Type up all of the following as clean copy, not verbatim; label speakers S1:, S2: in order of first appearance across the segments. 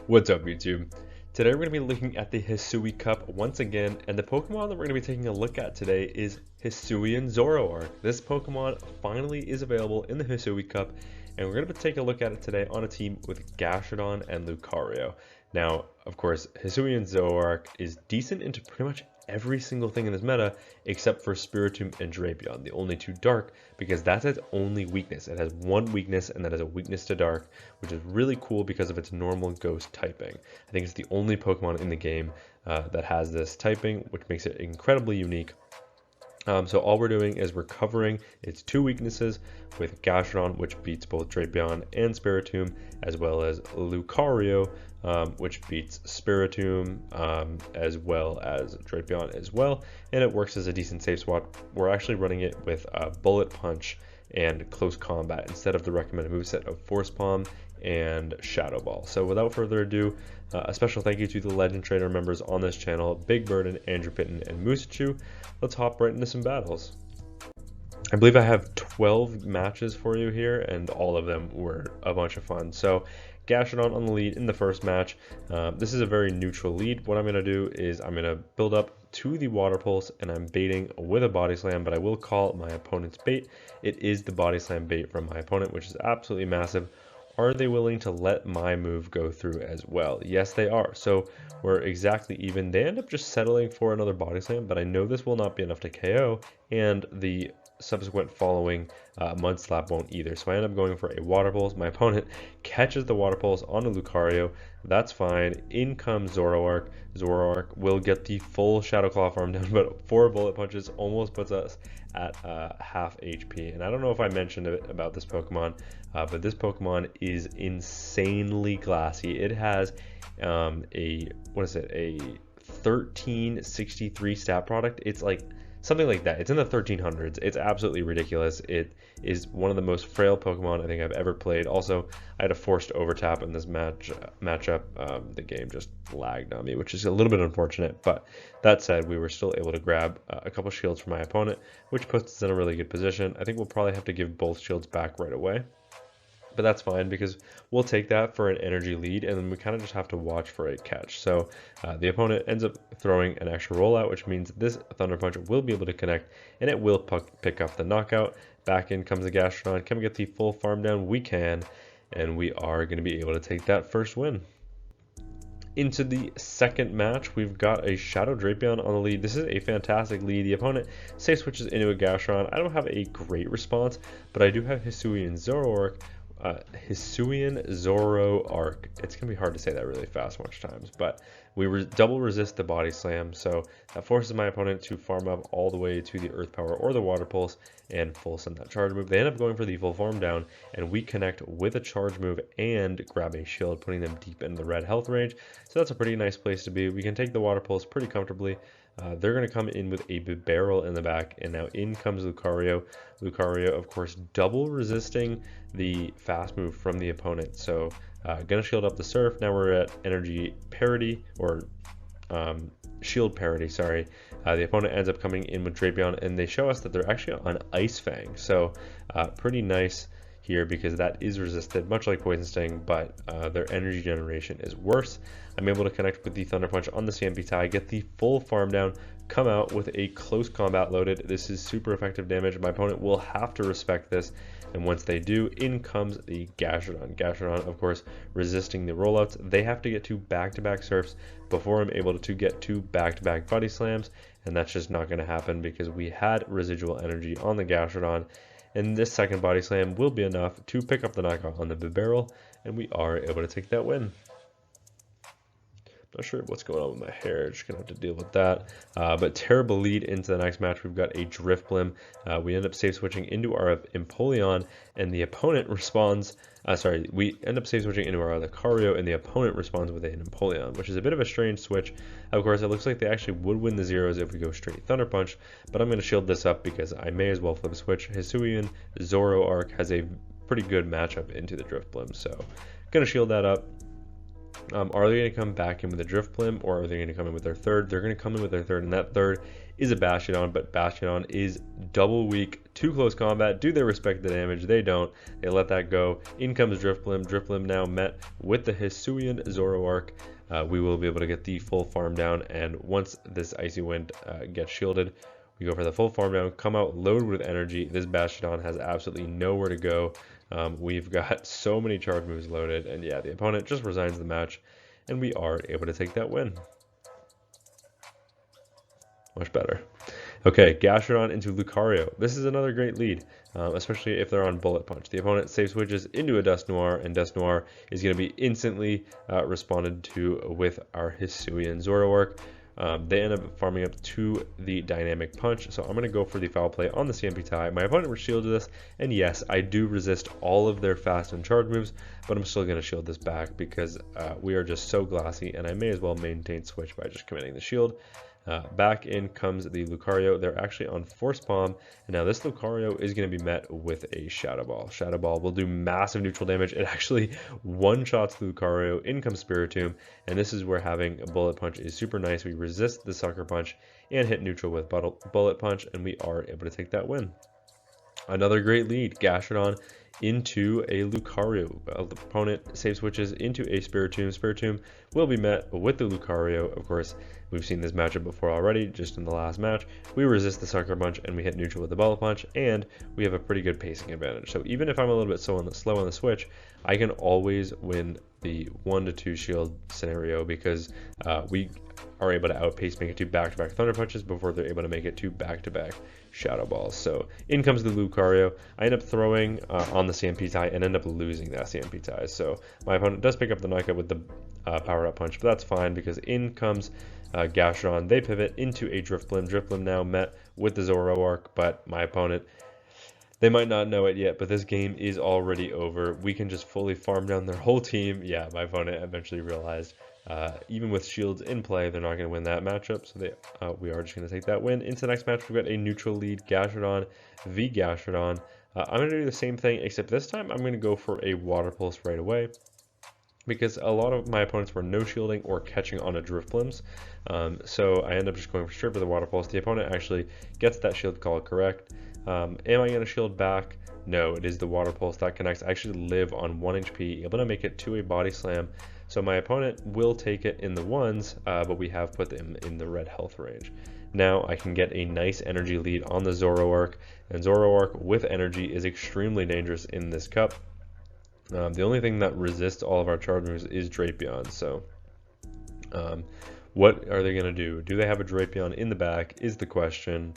S1: What's up, YouTube? Today we're going to be looking at the Hisui Cup once again, and the Pokemon that we're going to be taking a look at today is HISUIAN ZOROARK. This Pokemon finally is available in the Hisui Cup, and we're going to take a look at it today on a team with Gastrodon and Lucario. Now, of course, HISUIAN ZOROARK is decent into pretty much every single thing in this meta except for Spiritomb and Drapion, the only two dark, because that's its only weakness. It has one weakness, and that is a weakness to dark, which is really cool because of its normal ghost typing. I think it's the only Pokemon in the game that has this typing, which makes it incredibly unique. So all we're doing is we're covering its two weaknesses with Gastrodon, which beats both Drapion and Spiritomb, as well as Lucario, which beats Spiritomb, as well as Drapion as well, and it works as a decent safe swap. We're actually running it with Bullet Punch and Close Combat instead of the recommended moveset of Force Palm and Shadow Ball. So without further ado, a special thank you to the Legend Trainer members on this channel, Big Burden, Andrew Pitten, and Moosachu. Let's hop right into some battles. I believe I have 12 matches for you here, and all of them were a bunch of fun. So Gastrodon on the lead in the first match. This is a very neutral lead. What I'm going to do is I'm going to build up to the Water Pulse, and I'm baiting with a Body Slam, but I will call my opponent's bait. It is the Body Slam bait from my opponent, which is absolutely massive. Are they willing to let my move go through as well? Yes, they are. So we're exactly even. They end up just settling for another Body Slam, but I know this will not be enough to KO, and the subsequent following Mud Slap won't either. So I end up going for a Water Pulse. My opponent catches the Water Pulse onto Lucario. That's fine. In comes Zoroark. Zoroark will get the full Shadow Claw farm down, but 4 Bullet Punches almost puts us at half HP. And I don't know if I mentioned it about this Pokemon, but this Pokemon is insanely glassy. It has a 1363 stat product. It's like something like that. It's in the 1300s. It's absolutely ridiculous. It is one of the most frail Pokemon I think I've ever played. Also, I had a forced overtap in this matchup. The game just lagged on me, which is a little bit unfortunate. But that said, we were still able to grab a couple shields from my opponent, which puts us in a really good position. I think we'll probably have to give both shields back right away, but that's fine because we'll take that for an energy lead, and then we kind of just have to watch for a catch. So the opponent ends up throwing an extra rollout, which means this Thunder Punch will be able to connect, and it will pick up the knockout. Back in comes the Gastrodon. Can we get the full farm down? We can, and we are going to be able to take that first win. Into the second match, we've got a Shadow Drapion on the lead. This is a fantastic lead. The opponent safe switches into a Gastrodon. I don't have a great response, but I do have HISUIAN ZOROARK. HISUIAN ZOROARK. It's gonna be hard to say that really fast much times, but we double resist the Body Slam, so that forces my opponent to farm up all the way to the Earth Power or the Water Pulse and full send that charge move. They end up going for the full farm down, and we connect with a charge move and grab a shield, putting them deep in the red health range. So that's a pretty nice place to be. We can take the Water Pulse pretty comfortably. They're going to come in with a barrel in the back, and now in comes Lucario. Lucario, of course, double resisting the fast move from the opponent. So gonna shield up the Surf. Now we're at energy parity, or shield parity, sorry. The opponent ends up coming in with Drapion, and they show us that they're actually on Ice Fang. So pretty nice here because that is resisted, much like Poison Sting, but their energy generation is worse. I'm able to connect with the Thunder Punch on the CMP tie, get the full farm down, come out with a Close Combat loaded. This is super effective damage. My opponent will have to respect this, and once they do, in comes the Gastrodon. Gastrodon, of course, resisting the rollouts. They have to get to back-to-back Surfs before I'm able to get to back-to-back Body Slams, and that's just not going to happen because we had residual energy on the Gastrodon. And this second Body Slam will be enough to pick up the knockout on the barrel, and we are able to take that win. Not sure what's going on with my hair, just gonna have to deal with that. But terrible lead into the next match. We've got a Drifblim. We end up safe switching into our Empoleon, and the opponent responds. We end up safe switching into our Lucario, and the opponent responds with an Empoleon, which is a bit of a strange switch. Of course, it looks like they actually would win the zeros if we go straight Thunder Punch, but I'm going to shield this up because I may as well flip a switch. HISUIAN ZOROARK has a pretty good matchup into the Drifblim, so going to shield that up. Are they going to come back in with a Drifblim, or are they going to come in with their third? They're going to come in with their third, and that third is a Bastiodon, but Bastiodon is double weak to close combat. Do they respect the damage? They don't. They let that go. In comes Drifblim. Drifblim now met with the HISUIAN ZOROARK. We will be able to get the full farm down, and once this Icy Wind gets shielded, we go for the full farm down, come out loaded with energy. This Bastiodon has absolutely nowhere to go. We've got so many charge moves loaded, and yeah, the opponent just resigns the match, and we are able to take that win. Much better. Okay, Gastrodon into Lucario. This is another great lead, especially if they're on Bullet Punch. The opponent safe switches into a Dusknoir, and Dusknoir is going to be instantly responded to with our HISUIAN ZOROARK. They end up farming up to the Dynamic Punch, so I'm going to go for the foul play on the CMP tie. My opponent will shield this, and yes, I do resist all of their fast and charge moves, but I'm still going to shield this back because we are just so glassy, and I may as well maintain switch by just committing the shield. Back in comes the Lucario. They're actually on Force Palm, and now this Lucario is going to be met with a Shadow Ball. Shadow Ball will do massive neutral damage. It actually one-shots the Lucario. In comes Spiritomb, and this is where having a Bullet Punch is super nice. We resist the Sucker Punch and hit neutral with Bullet Punch, and we are able to take that win. Another great lead, Gastrodon into a Lucario. The opponent save switches into a Spiritomb. Spiritomb will be met with the Lucario. Of course, we've seen this matchup before already, just in the last match. We resist the Sucker Punch and we hit neutral with the Bullet Punch, and we have a pretty good pacing advantage. So even if I'm a little bit slow on the switch, I can always win the 1-2 shield scenario because we are able to outpace, make it to back-to-back Thunder Punches before they're able to make it to back-to-back Shadow Balls. So in comes the Lucario. I end up throwing on the CMP tie and end up losing that CMP tie. So my opponent does pick up the knockout with the Power Up Punch, but that's fine because in comes Gastrodon. They pivot into a Drifblim. Drifblim now met with the ZOROARK, but my opponent, they might not know it yet, but this game is already over. We can just fully farm down their whole team. Yeah, my opponent eventually realized even with shields in play, they're not going to win that matchup, so we are just going to take that win. Into the next match, we've got a neutral lead, Gastrodon v Gastrodon. I'm going to do the same thing, except this time I'm going to go for a Water Pulse right away, because a lot of my opponents were no shielding or catching on a Drifblims, so I end up just going straight for the Water Pulse. The opponent actually gets that shield call correct. Am I going to shield back? No, it is the Water Pulse that connects. I actually live on 1 HP, able to make it to a Body Slam. So my opponent will take it in the ones, but we have put them in the red health range. Now I can get a nice energy lead on the ZOROARK, and ZOROARK with energy is extremely dangerous in this cup. The only thing that resists all of our charge moves is Drapion. So what are they going to do? Do they have a Drapion in the back is the question.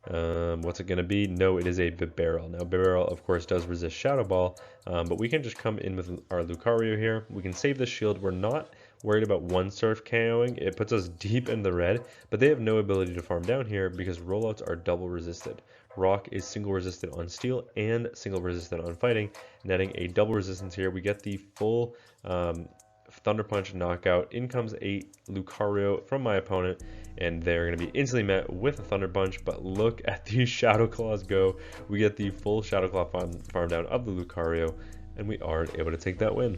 S1: What's it going to be? No, it is a Bibarel. Now Bibarel of course does resist Shadow Ball, but we can just come in with our Lucario here. We can save the shield. We're not worried about one surf KOing. It puts us deep in the red, but they have no ability to farm down here because rollouts are double resisted. Rock is single resisted on steel and single resisted on fighting, netting a double resistance here. We get the full Thunder Punch knockout. In comes a Lucario from my opponent, and they're going to be instantly met with a Thunder Punch, but look at these Shadow Claws go. We get the full Shadow Claw farm down of the Lucario, and we are able to take that win.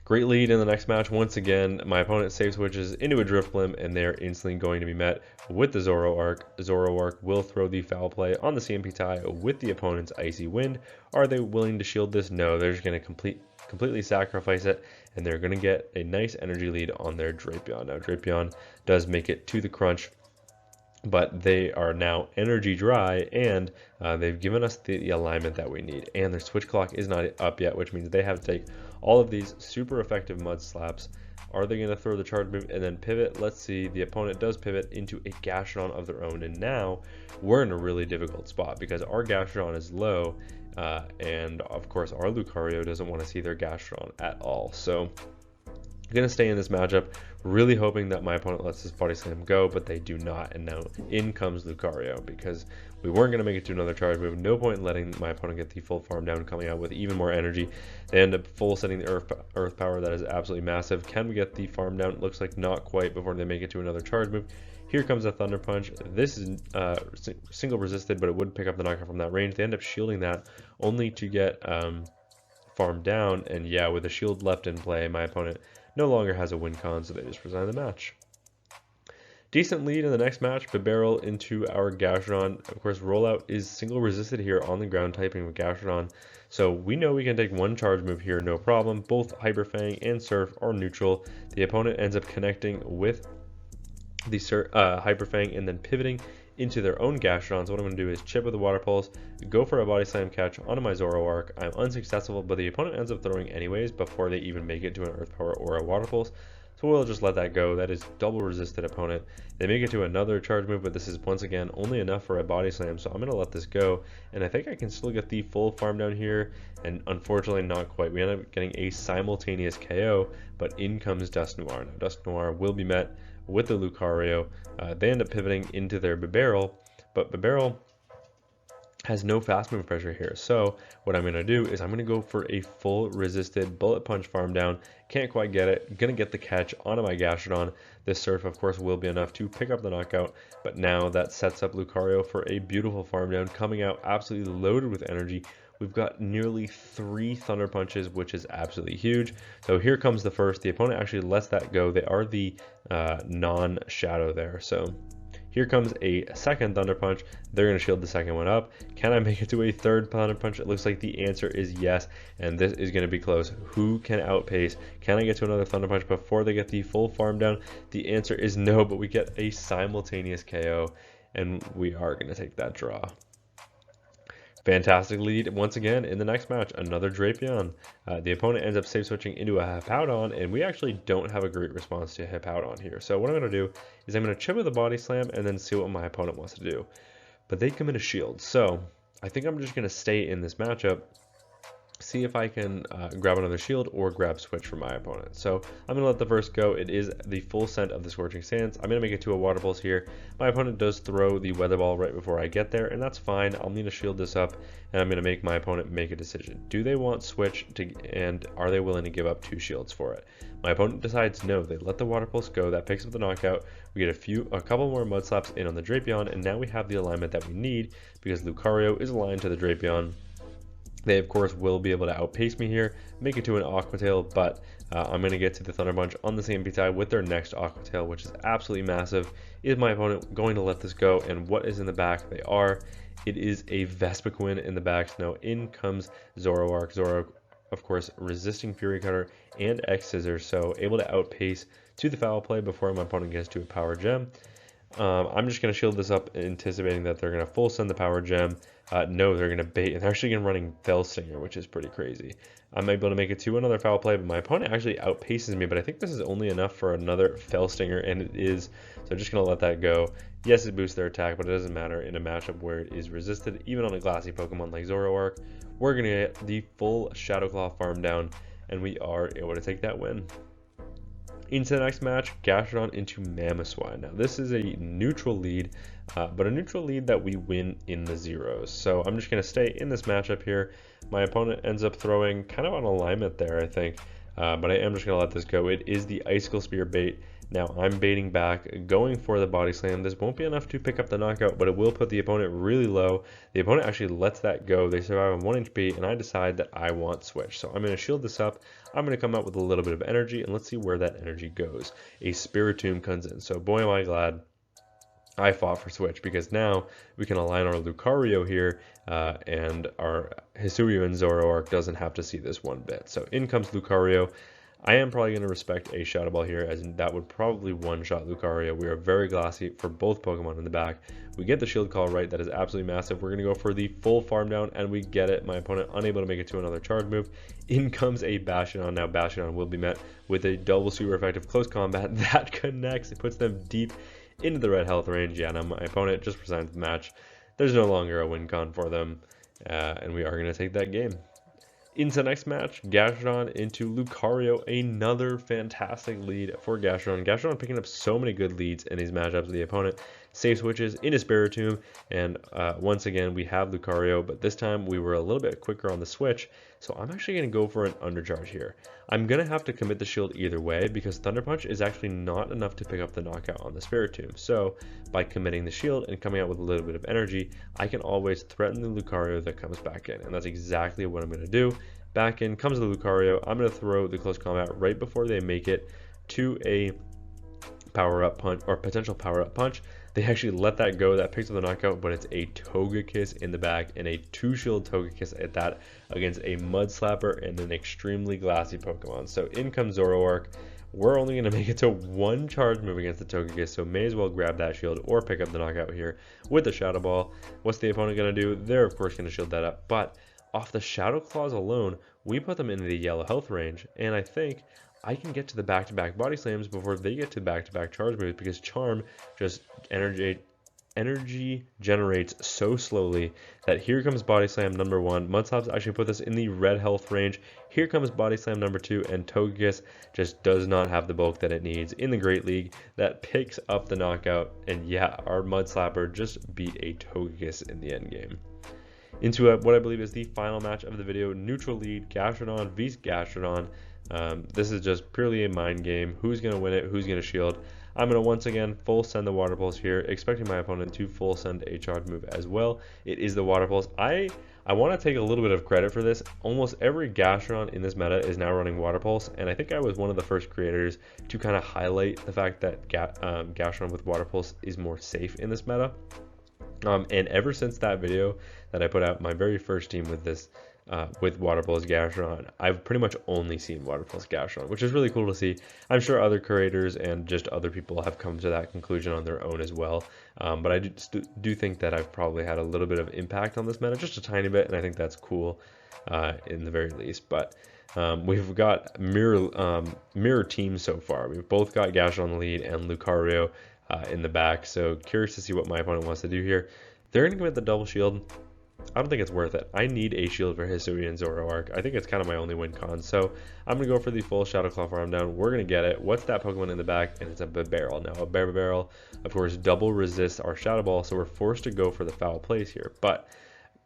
S1: Great lead in the next match. Once again, my opponent save switches into a Drifblim, and they're instantly going to be met with the ZOROARK. ZOROARK will throw the foul play on the CMP tie with the opponent's Icy Wind. Are they willing to shield this? No, they're just going to completely sacrifice it, and they're going to get a nice energy lead on their Drapion. Now Drapion does make it to the crunch, but they are now energy dry, and they've given us the alignment that we need, and their switch clock is not up yet, which means they have to take all of these super effective mud slaps. Are they going to throw the charge move and then pivot? Let's see. The opponent does pivot into a Gastrodon of their own, and now we're in a really difficult spot because our Gastrodon is low, and of course our Lucario doesn't want to see their Gastrodon at all. So I'm going to stay in this matchup, really hoping that my opponent lets this Body Slam go, but they do not, and now in comes Lucario because we weren't going to make it to another charge move. No point in letting my opponent get the full farm down, coming out with even more energy. They end up full setting the earth power. That is absolutely massive. Can we get the farm down? It looks like not quite before they make it to another charge move. Here comes a Thunder Punch. This is single resisted, but it would pick up the knockout from that range. They end up shielding that only to get farm down, and yeah, with a shield left in play, my opponent no longer has a win con, so they just resign the match. Decent lead in the next match, Bibarel into our Gastrodon. Of course, rollout is single resisted here on the ground typing with Gastrodon, so we know we can take one charge move here, no problem. Both Hyper Fang and Surf are neutral. The opponent ends up connecting with the Hyper Fang and then pivoting into their own Gastrodon. So what I'm going to do is chip with the Water Pulse, go for a Body Slam catch onto my Zoroark. I'm unsuccessful, but the opponent ends up throwing anyways before they even make it to an Earth Power or a Water Pulse. So we'll just let that go. That is double resisted opponent. They make it to another charge move, but this is once again only enough for a Body Slam, so I'm going to let this go. And I think I can still get the full farm down here, and unfortunately not quite. We end up getting a simultaneous KO, but in comes Dusknoir. Now Dusknoir will be met with the Lucario. They end up pivoting into their Bibarel, but Bibarel has no fast move pressure here. So what I'm going to do is I'm going to go for a full resisted bullet punch farm down. Can't quite get it. Going to get the catch onto my Gastrodon. This Surf, of course, will be enough to pick up the knockout, but now that sets up Lucario for a beautiful farm down, coming out absolutely loaded with energy. We've got nearly 3 Thunder Punches, which is absolutely huge. So here comes the first. The opponent actually lets that go. They are the non-shadow there. So here comes a second Thunder Punch. They're going to shield the second one up. Can I make it to a third Thunder Punch? It looks like the answer is yes, and this is going to be close. Who can outpace? Can I get to another Thunder Punch before they get the full farm down? The answer is no, but we get a simultaneous KO, and we are going to take that draw. Fantastic lead once again in the next match, another Drapion. The opponent ends up safe switching into a Hippowdon, and we actually don't have a great response to Hippowdon here. So what I'm going to do is I'm going to chip with a Body Slam and then see what my opponent wants to do. But they come in a shield, so I think I'm just going to stay in this matchup, see if I can grab another shield or grab switch from my opponent. So I'm going to let the first go. It is the full scent of the Scorching Sands. I'm going to make it to a Water Pulse here. My opponent does throw the Weather Ball right before I get there, and that's fine. I'll need to shield this up, and I'm going to make my opponent make a decision. Do they want switch, and are they willing to give up 2 shields for it? My opponent decides no. They let the Water Pulse go. That picks up the knockout. We get a couple more Mud Slaps in on the Drapion, and now we have the alignment that we need because Lucario is aligned to the Drapion. They, of course, will be able to outpace me here, make it to an Aqua Tail, but I'm going to get to the Thunder Punch on the same PTI with their next Aqua Tail, which is absolutely massive. Is my opponent going to let this go? And what is in the back? They are. It is a Vespiqueen in the back. So now in comes Zoroark. Zoroark, of course, resisting Fury Cutter and X Scissors, so able to outpace to the foul play before my opponent gets to a Power Gem. I'm just going to shield this up, anticipating that they're going to full send the Power Gem. No, they're going to bait, and they're actually going to running Fell Stinger, which is pretty crazy. I'm able to make it to another foul play, but my opponent actually outpaces me, but I think this is only enough for another Fell Stinger, and it is, so I'm just going to let that go. Yes, it boosts their attack, but it doesn't matter in a matchup where it is resisted, even on a glassy Pokemon like Zoroark. We're going to get the full Shadow Claw farm down, and we are able to take that win. Into the next match, Gastrodon into Mamoswine. Now this is a neutral lead, but a neutral lead that we win in the zeros. So I'm just going to stay in this matchup here. My opponent ends up throwing kind of on alignment there, I think, but I am just going to let this go. It is the Icicle Spear bait. Now I'm baiting back, going for the Body Slam. This won't be enough to pick up the knockout, but it will put the opponent really low. The opponent actually lets that go. They survive on 1 HP, and I decide that I want switch. So I'm going to shield this up. I'm going to come out with a little bit of energy, and let's see where that energy goes. A Spiritomb comes in. So boy am I glad I fought for switch, because now we can align our Lucario here, and our HISUIAN Zoroark doesn't have to see this one bit. So in comes Lucario. I am probably going to respect a Shadow Ball here, as that would probably one-shot Lucario. We are very glassy for both Pokemon in the back. We get the shield call right. That is absolutely massive. We're going to go for the full farm down, and we get it. My opponent unable to make it to another charge move. In comes a Bastion. Now Bastion will be met with a double super effective close combat that connects. It puts them deep into the red health range. Yeah, now my opponent just resigns the match. There's no longer a win con for them, and we are going to take that game. Into the next match, Gastrodon into Lucario, another fantastic lead for Gastrodon. Gastrodon picking up so many good leads in these matchups. The opponent safe switches into Spiritomb, and once again we have Lucario, but this time we were a little bit quicker on the switch, so I'm actually going to go for an undercharge here. I'm going to have to commit the shield either way, because Thunder Punch is actually not enough to pick up the knockout on the Spiritomb. So by committing the shield and coming out with a little bit of energy, I can always threaten the Lucario that comes back in, and that's exactly what I'm going to do. Back in comes the Lucario. I'm going to throw the close combat right before they make it to a power-up punch or potential power-up punch. They actually let that go. That picks up the knockout, but it's a Togekiss in the back and a 2-shield Togekiss at that against a Mud Slapper and an extremely glassy Pokemon. So in comes Zoroark. We're only going to make it to 1 charge move against the Togekiss, so may as well grab that shield or pick up the knockout here with the Shadow Ball. What's the opponent going to do? They're of course going to shield that up, but off the Shadow Claws alone, we put them into the yellow health range, and I think I can get to the back-to-back body slams before they get to back-to-back charge moves, because Charm just energy generates so slowly that here comes Body Slam number 1. Mudslaps actually put this in the red health range. Here comes Body Slam number 2, and Togekiss just does not have the bulk that it needs in the Great League. That picks up the knockout, and yeah, our Mud Slapper just beat a Togekiss in the end game. Into what I believe is the final match of the video, neutral lead, Gastrodon vs Gastrodon. This is just purely a mind game. Who's going to win it? Who's going to shield? I'm going to once again full send the Water Pulse here, expecting my opponent to full send a charge move as well. It is the Water Pulse. I want to take a little bit of credit for this. Almost every Gastrodon in this meta is now running Water Pulse, and I think I was one of the first creators to kind of highlight the fact that Gastrodon with Water Pulse is more safe in this meta. And ever since that video that I put out, my very first team with this, with Water Pulse Gastrodon, I've pretty much only seen Water Pulse Gastrodon, which is really cool to see. I'm sure other creators and just other people have come to that conclusion on their own as well. But I do think that I've probably had a little bit of impact on this meta, just a tiny bit, and I think that's cool in the very least. But we've got mirror teams so far. We've both got Gastrodon in the lead and Lucario in the back, so curious to see what my opponent wants to do here. They're going to commit the double shield. I don't think it's worth it. I need a shield for Hisui and Zoroark. I think it's kind of my only win con, so I'm going to go for the full Shadow Claw Farm Down. We're going to get it. What's that Pokemon in the back? And it's a Barrel. Now, a Barrel, of course, double resists our Shadow Ball, so we're forced to go for the foul plays here, but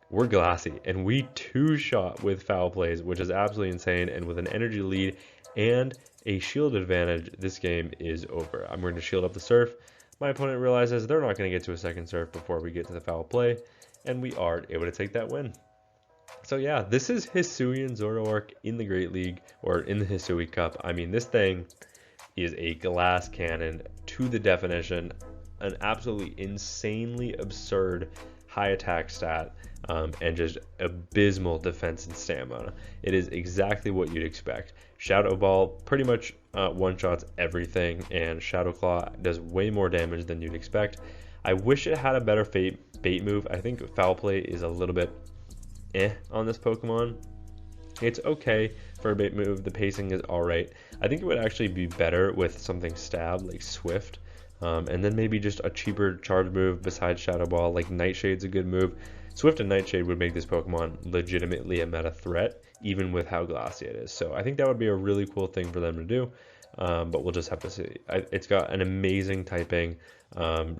S1: we're glassy, and we 2-shot with foul plays, which is absolutely insane, and with an energy lead and a shield advantage, this game is over. I'm going to shield up the Surf. My opponent realizes they're not going to get to a second Surf before we get to the foul play, and we are able to take that win. So yeah, this is HISUIAN Zoroark in the Great League, or in the Hisui Cup. I mean, this thing is a glass cannon to the definition, an absolutely insanely absurd high attack stat, and just abysmal defense and stamina. It is exactly what you'd expect. Shadow Ball pretty much one-shots everything, and Shadow Claw does way more damage than you'd expect. I wish it had a better bait move. I think Foul Play is a little bit on this Pokemon. It's okay for a bait move. The pacing is alright. I think it would actually be better with something stab like Swift. And then maybe just a cheaper charge move besides Shadow Ball, like Nightshade's a good move. Swift and Nightshade would make this Pokemon legitimately a meta threat, even with how glassy it is. So I think that would be a really cool thing for them to do, but we'll just have to see. It's got an amazing typing,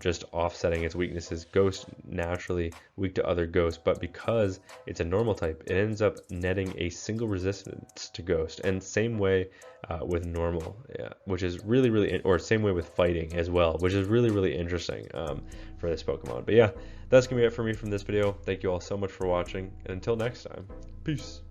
S1: just offsetting its weaknesses. Ghost, naturally weak to other ghosts, but because it's a normal type, it ends up netting a single resistance to Ghost, and same way with normal, which is really, or same way with fighting as well, which is really interesting for this Pokemon. But yeah, that's gonna be it for me from this video. Thank you all so much for watching, and until next time, peace.